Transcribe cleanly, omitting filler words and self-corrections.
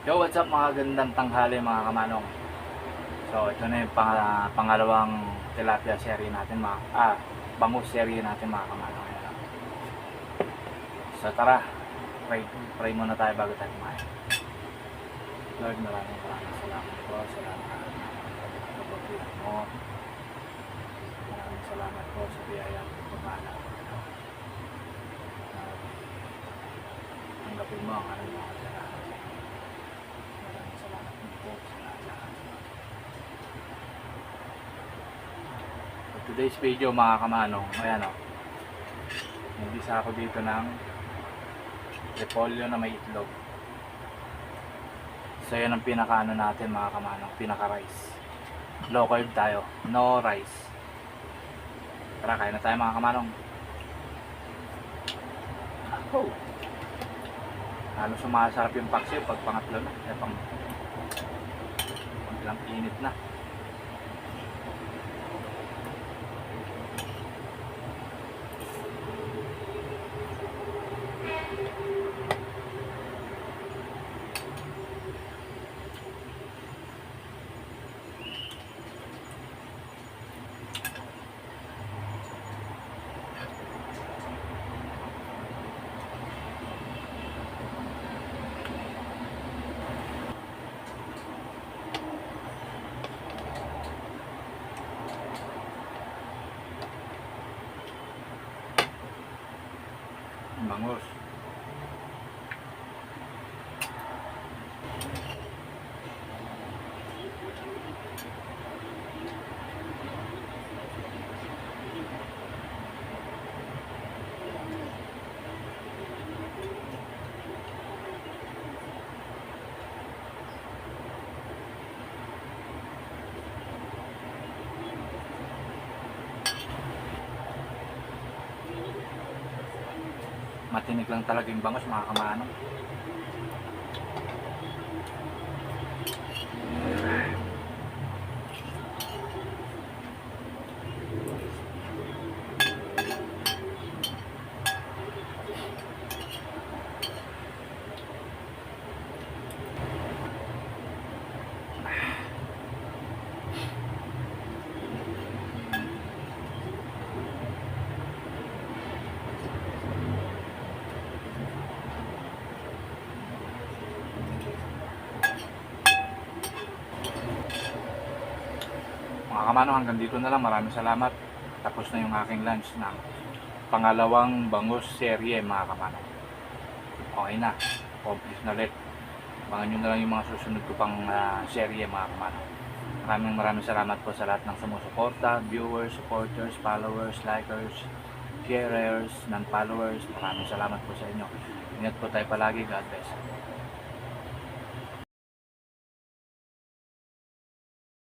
Yo, what's up mga gandang tanghali mga kamanong. So, ito na yung pangalawang tilapia serie natin bangus serie natin mga kamanong. Ayan. So, tara. Pray muna tayo bago tayo kumain. Lord, maraming salamat po sa lahat ng kabutihan mo. Maraming salamat po sa biyaya ng pagmana. Tanggapin mo ang anong mga kasalanan. Maraming salamat po sa lahat. For today's video mga kamanong, ayan o. Nagisa ako dito ng repolyo na may itlog. So yan ang pinaka natin mga kamanong, pinaka rice. Low carb tayo, no rice. Tara, kain na tayo mga kamanong. Oh. Halos sumasarap yung paksiw pag pangatlo na. Pang ilang init na. Bangus. Matinig lang talaga yung bangus mga kamanong. Mga kamanong, hanggang dito na lang. Maraming salamat. Tapos na yung aking lunch na pangalawang bangus serye mga kamanong. Okay na. Complete na ulit. Abangan nyo na lang yung mga susunod ko pang serye mga kamanong. Maraming salamat po sa lahat ng sumusuporta, viewers, supporters, followers, likers, sharers, non-followers. Maraming salamat po sa inyo. Ingat po tayo palagi. God bless.